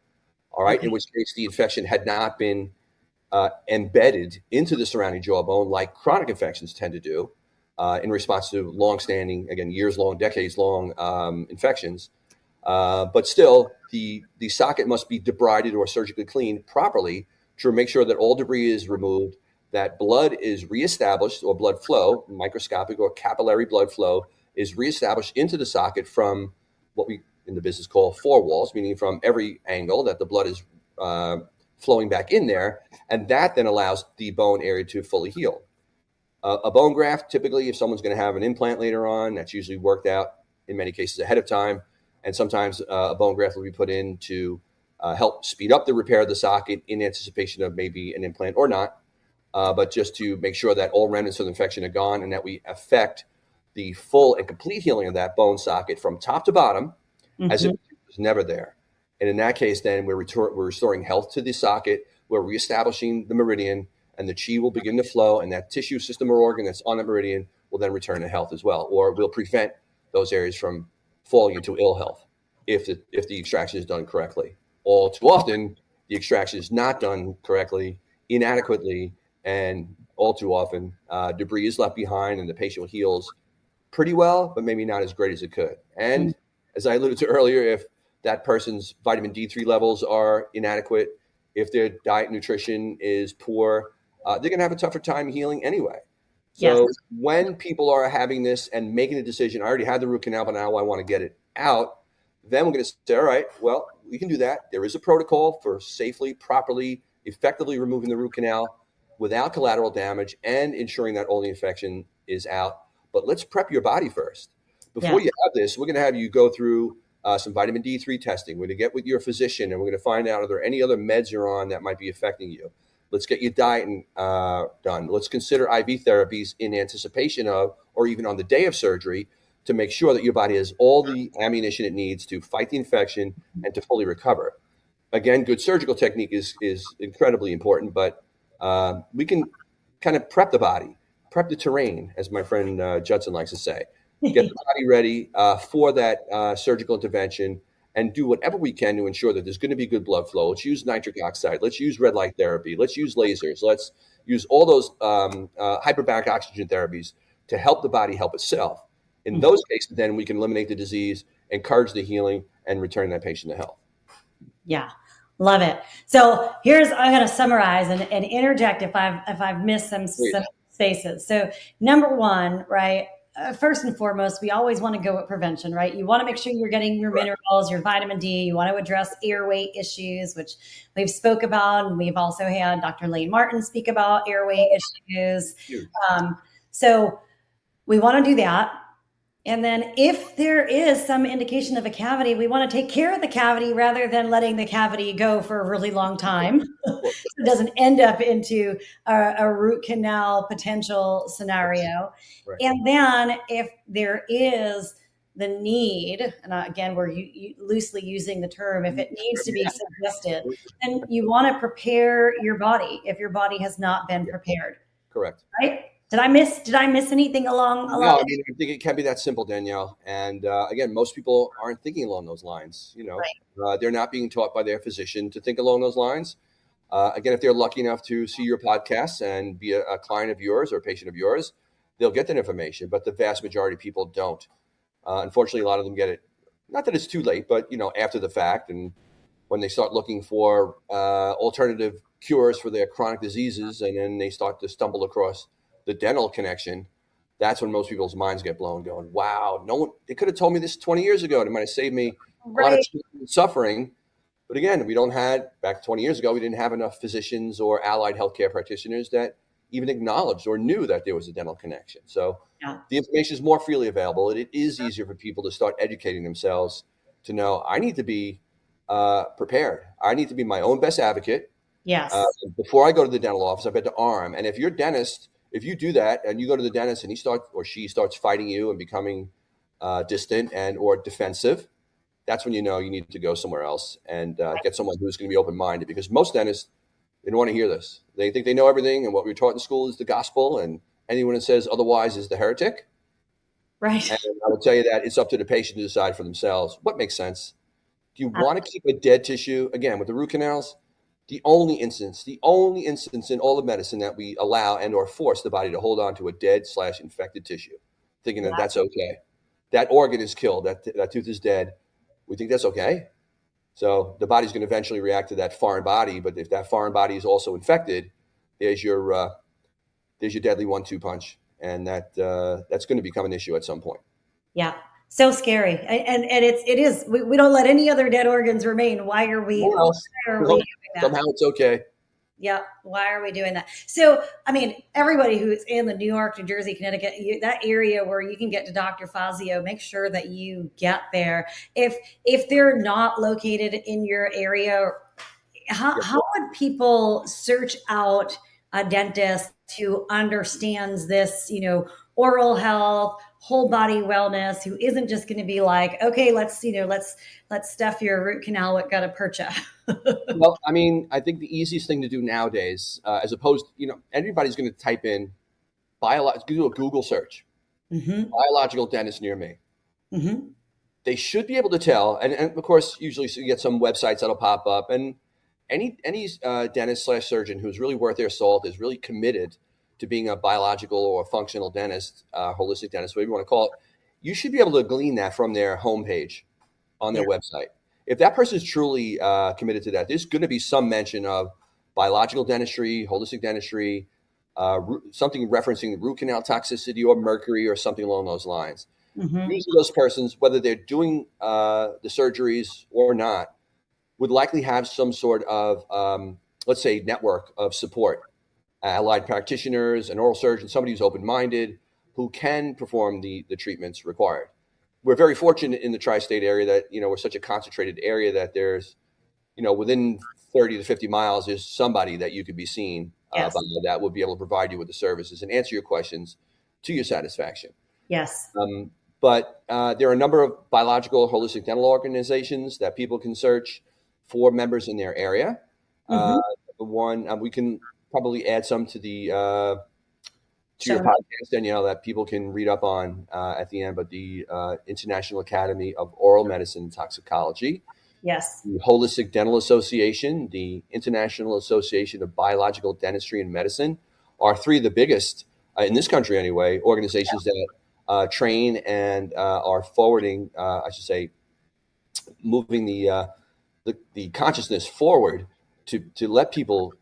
All right. Okay. In which case the infection had not been embedded into the surrounding jawbone like chronic infections tend to do in response to long-standing, again, years-long, decades-long infections. But still, the socket must be debrided or surgically cleaned properly to make sure that all debris is removed, that blood is reestablished, or blood flow, microscopic or capillary blood flow, is reestablished into the socket from what we in the business call four walls, meaning from every angle that the blood is flowing back in there, and that then allows the bone area to fully heal. A bone graft, typically, if someone's going to have an implant later on, that's usually worked out in many cases ahead of time. And sometimes a bone graft will be put in to help speed up the repair of the socket in anticipation of maybe an implant or not, but just to make sure that all remnants of the infection are gone and that we affect the full and complete healing of that bone socket from top to bottom as if it was never there. And in that case, then we're restoring health to the socket, we're reestablishing the meridian, and the chi will begin to flow, and that tissue, system, or organ that's on the meridian will then return to health as well, or will prevent those areas from falling into ill health if the extraction is done correctly. All too often, the extraction is not done correctly, inadequately, and all too often, debris is left behind, and the patient heals pretty well, but maybe not as great as it could. And as I alluded to earlier, if that person's vitamin D3 levels are inadequate, if their diet and nutrition is poor, they're going to have a tougher time healing anyway. So when people are having this and making a decision, I already had the root canal, but now I want to get it out, then we're going to say, all right, well, we can do that. There is a protocol for safely, properly, effectively removing the root canal without collateral damage and ensuring that all the infection is out. But let's prep your body first. Before you have this, we're going to have you go through some vitamin D3 testing. We're going to get with your physician, and we're going to find out, are there any other meds you're on that might be affecting you? Let's get your diet done. Let's consider IV therapies in anticipation of, or even on the day of surgery, to make sure that your body has all the ammunition it needs to fight the infection and to fully recover. Again, good surgical technique is incredibly important, but we can kind of prep the body, prep the terrain, as my friend Judson likes to say. Get the body ready for that surgical intervention, and do whatever we can to ensure that there's going to be good blood flow. Let's use nitric oxide. Let's use red light therapy. Let's use lasers. Let's use all those hyperbaric oxygen therapies to help the body help itself. In those cases, then we can eliminate the disease, encourage the healing, and return that patient to health. Yeah, love it. So I'm going to summarize and interject if I've missed some spaces. So number one, right? First and foremost, we always want to go with prevention, right? You want to make sure you're getting your minerals, your vitamin D. You want to address airway issues, which we've spoke about. And we've also had Dr. Lane Martin speak about airway issues. So we want to do that. And then if there is some indication of a cavity, we want to take care of the cavity rather than letting the cavity go for a really long time. So it doesn't end up into a root canal potential scenario. Right. And then if there is the need, and again, we're loosely using the term, if it needs to be suggested, then you want to prepare your body if your body has not been prepared. Correct. Right? Did I miss anything along? No, I mean, I think it can be that simple, Danielle. And again, most people aren't thinking along those lines. You know, right. They're not being taught by their physician to think along those lines. Again, if they're lucky enough to see your podcasts and be a client of yours or a patient of yours, they'll get that information. But the vast majority of people don't. Unfortunately, a lot of them get it. Not that it's too late, but after the fact, and when they start looking for alternative cures for their chronic diseases, and then they start to stumble across the dental connection, that's when most people's minds get blown, going, wow, no one, they could have told me this 20 years ago. And it might have saved me a lot of suffering. But again, back 20 years ago, we didn't have enough physicians or allied healthcare practitioners that even acknowledged or knew that there was a dental connection. So the information is more freely available. It is easier for people to start educating themselves to know, I need to be prepared. I need to be my own best advocate. Yes. Before I go to the dental office, I bet to arm. And if your dentist, if you do that and you go to the dentist and she starts fighting you and becoming distant and or defensive, that's when you know you need to go somewhere else and get someone who's going to be open-minded, because most dentists, they don't want to hear this. They think they know everything, and what we're taught in school is the gospel, and Anyone that says otherwise is the heretic. Right. And I will tell you that it's up to the patient to decide for themselves what makes sense. Do you want to keep a dead tissue? Again, with the root canals, the only instance in all of medicine that we allow and or force the body to hold on to a dead/infected tissue, thinking that that's okay. That organ is killed. That tooth is dead. We think that's okay. So the body's going to eventually react to that foreign body. But if that foreign body is also infected, there's your deadly 1-2 punch, and that's going to become an issue at some point. Yeah. So scary. And it is, we don't let any other dead organs remain. Why are we doing that? Somehow it's okay. Yeah. Why are we doing that? So, I mean, everybody who's in the New York, New Jersey, Connecticut, that area where you can get to Dr. Fazio, make sure that you get there. If they're not located in your area, how would people search out a dentist who understands this, oral health, whole body wellness, who isn't just going to be like, okay, let's stuff your root canal with gutta-percha. Well, I mean, I think the easiest thing to do nowadays, as opposed, everybody's going to type in do a Google search, biological dentist near me. Mm-hmm. They should be able to tell, and of course, usually you get some websites that'll pop up, and any dentist/surgeon who's really worth their salt is really committed to being a biological or functional dentist, holistic dentist, whatever you want to call it. You should be able to glean that from their homepage on their website. If that person is truly committed to that, there's going to be some mention of biological dentistry, holistic dentistry, something referencing root canal toxicity or mercury or something along those lines. Mm-hmm. Usually those persons, whether they're doing the surgeries or not, would likely have some sort of, let's say, network of support, allied practitioners, an oral surgeon, somebody who's open-minded, who can perform the treatments required. We're very fortunate in the tri-state area that, we're such a concentrated area that there's, within 30 to 50 miles, there's somebody that you could be seen that would be able to provide you with the services and answer your questions to your satisfaction. Yes. But there are a number of biological holistic dental organizations that people can search for members in their area. We can probably add some to the to your podcast, Danielle, that people can read up on at the end, but the International Academy of Oral Medicine and Toxicology. Yes. The Holistic Dental Association, the International Association of Biological Dentistry and Medicine are three of the biggest, in this country anyway, organizations that train and are forwarding, moving the consciousness forward to let people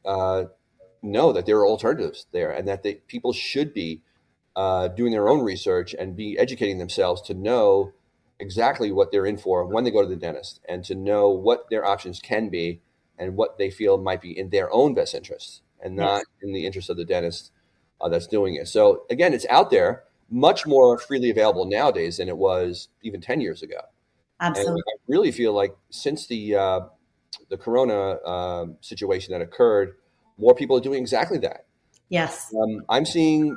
know that there are alternatives there, and that people should be doing their own research and be educating themselves to know exactly what they're in for when they go to the dentist, and to know what their options can be and what they feel might be in their own best interests and not in the interest of the dentist that's doing it. So again, it's out there, much more freely available nowadays than it was even 10 years ago. Absolutely. And I really feel like since the corona situation that occurred, more people are doing exactly that. Yes. I'm seeing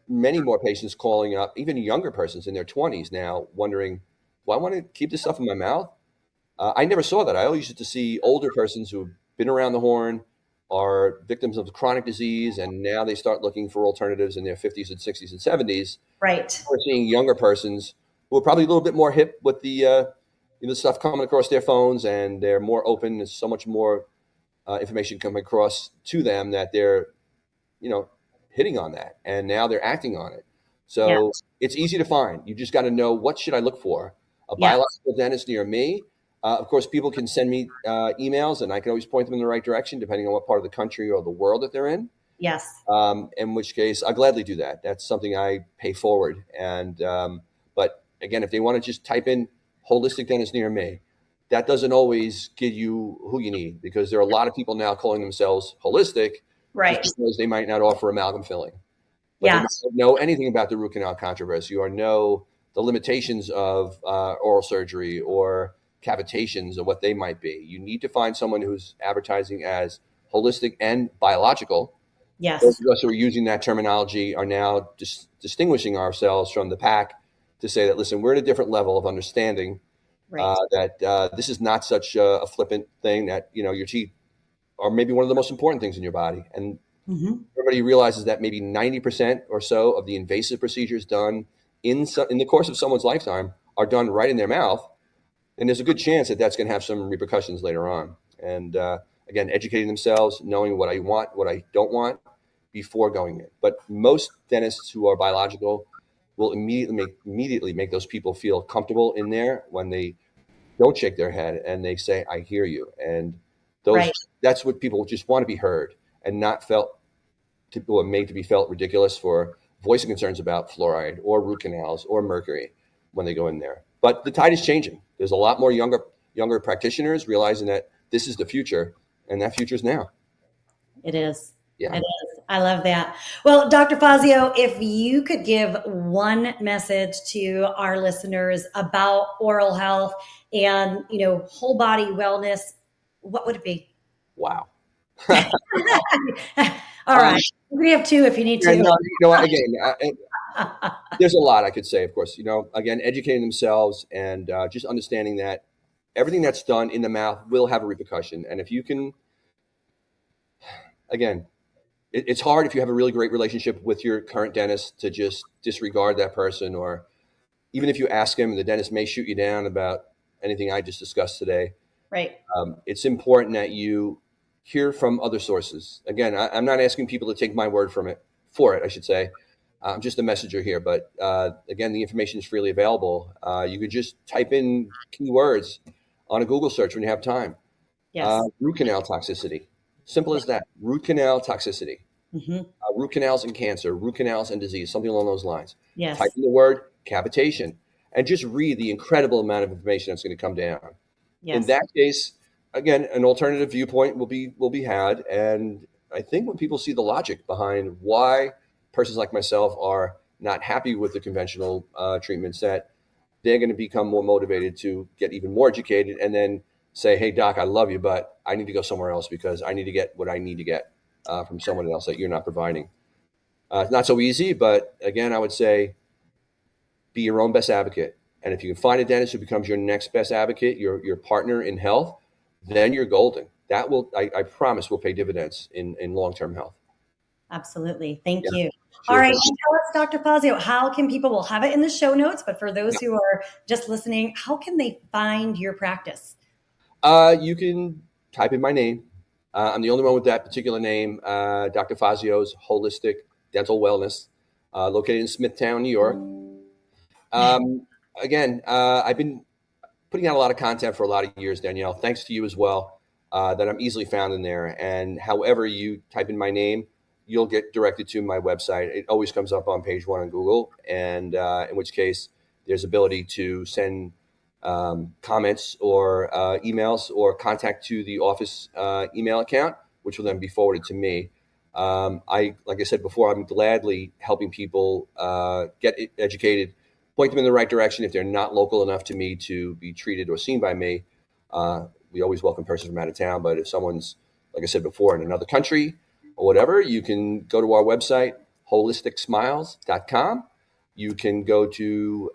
many more patients calling up, even younger persons in their 20s now, wondering, do I want to keep this stuff in my mouth? I never saw that. I always used to see older persons who've been around the horn, are victims of chronic disease, and now they start looking for alternatives in their 50s and 60s and 70s. Right. We're seeing younger persons who are probably a little bit more hip with the stuff coming across their phones, and they're more open. There's so much more information coming across to them that they're, hitting on that, and now they're acting on it. So it's easy to find. You just got to know, what should I look for? A biological dentist near me. Of course, people can send me emails, and I can always point them in the right direction, depending on what part of the country or the world that they're in. Yes. In which case, I'll gladly do that. That's something I pay forward. And but again, if they want to just type in holistic dentist near me, that doesn't always give you who you need, because there are a lot of people now calling themselves holistic, right? Just because they might not offer amalgam filling. But they don't know anything about the root canal controversy, or know the limitations of oral surgery or cavitations, or what they might be. You need to find someone who's advertising as holistic and biological. Yes. Those of us who are using that terminology are now distinguishing ourselves from the pack to say that, listen, we're at a different level of understanding. Right. That this is not such a flippant thing, that, your teeth are maybe one of the most important things in your body. And Mm-hmm. Everybody realizes that maybe 90% or so of the invasive procedures done in the course of someone's lifetime are done right in their mouth. And there's a good chance that that's going to have some repercussions later on. And again, educating themselves, knowing what I want, what I don't want before going in. But most dentists who are biological will immediately make those people feel comfortable in there when they don't shake their head and they say, I hear you. And Right. that's what people just want to be heard and not made to be felt ridiculous for voicing concerns about fluoride or root canals or mercury when they go in there. But the tide is changing. There's a lot more younger practitioners realizing that this is the future, and that future is now. It is. Yeah. It is. I love that. Well, Dr. Fazio, if you could give one message to our listeners about oral health and, whole body wellness, what would it be? Wow. All right. We have two if you need to. No, you know what, again, there's a lot I could say, of course. Again, educating themselves and just understanding that everything that's done in the mouth will have a repercussion. And if you can, again, it's hard if you have a really great relationship with your current dentist to just disregard that person, or even if you ask him, the dentist may shoot you down about anything I just discussed today. Right. It's important that you hear from other sources. Again, I'm not asking people to take my word for it, I should say. I'm just a messenger here. But again, the information is freely available. You could just type in keywords on a Google search when you have time. Yes. Root canal toxicity. Simple as that. Root canal toxicity. Mm-hmm. Root canals and cancer, root canals and disease, something along those lines. Yes. Type in the word cavitation and just read the incredible amount of information that's going to come down. Yes. In that case, again, an alternative viewpoint will be had. And I think when people see the logic behind why persons like myself are not happy with the conventional treatments, that they're going to become more motivated to get even more educated and then say, hey, doc, I love you, but I need to go somewhere else because I need to get what I need to get from someone else that you're not providing. It's not so easy, but again, I would say be your own best advocate. And if you can find a dentist who becomes your next best advocate, your partner in health, then you're golden. That will, I promise, will pay dividends in long-term health. Absolutely. Thank you. Sure. All right. Tell us, Dr. Fazio, how can people, we'll have it in the show notes, but for those who are just listening, how can they find your practice? You can type in my name. I'm the only one with that particular name, Dr. Fazio's Holistic Dental Wellness, located in Smithtown, New York. Again, I've been putting out a lot of content for a lot of years, Danielle, thanks to you as well, that I'm easily found in there. And however you type in my name, you'll get directed to my website. It always comes up on page 1 on Google, and in which case there's ability to send comments or emails or contact to the office email account, which will then be forwarded to me. Like I said before, I'm gladly helping people get educated, point them in the right direction if they're not local enough to me to be treated or seen by me. We always welcome persons from out of town, but if someone's, like I said before, in another country or whatever, you can go to our website, holisticsmiles.com. You can go to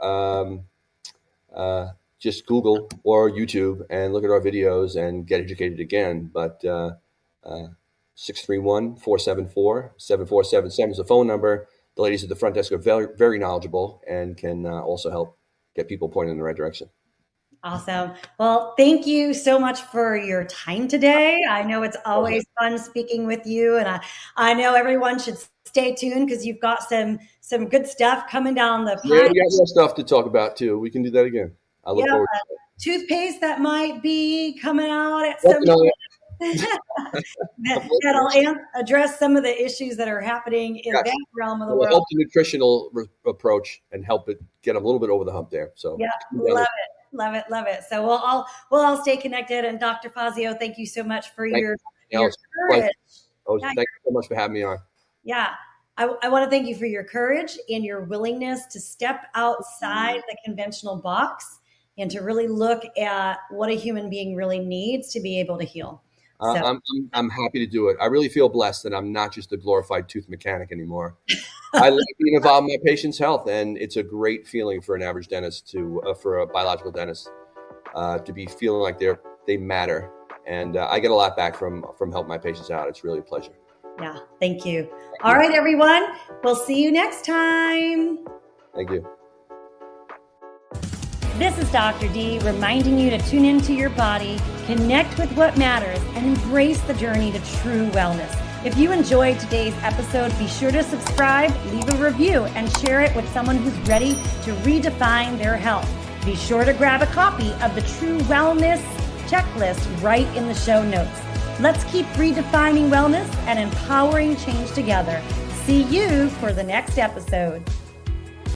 just Google or YouTube and look at our videos and get educated again. But 631-474-7477 is the phone number. The ladies at the front desk are very, very knowledgeable and can also help get people pointed in the right direction. Awesome. Well, thank you so much for your time today. I know it's always fun speaking with you, and I know everyone should stay tuned because you've got some good stuff coming down the pipe. Yeah, we got more stuff to talk about too. We can do that again. I look forward to it. Toothpaste that might be coming out at some point. That'll address some of the issues that are happening in that realm of the world. Help the nutritional approach and help it get a little bit over the hump there. So yeah, love it. So we'll all stay connected. And Dr. Fazio, thank you so much for your courage. Thank you so much for having me on. Yeah. I want to thank you for your courage and your willingness to step outside the conventional box and to really look at what a human being really needs to be able to heal. So, I'm happy to do it. I really feel blessed that I'm not just a glorified tooth mechanic anymore. I like being involved in my patient's health, and it's a great feeling for an average dentist for a biological dentist to be feeling like they matter. And I get a lot back from helping my patients out. It's really a pleasure. Yeah. Thank you. All right, everyone. We'll see you next time. Thank you. This is Dr. D reminding you to tune into your body, connect with what matters, and embrace the journey to true wellness. If you enjoyed today's episode, be sure to subscribe, leave a review, and share it with someone who's ready to redefine their health. Be sure to grab a copy of the True Wellness Checklist right in the show notes. Let's keep redefining wellness and empowering change together. See you for the next episode.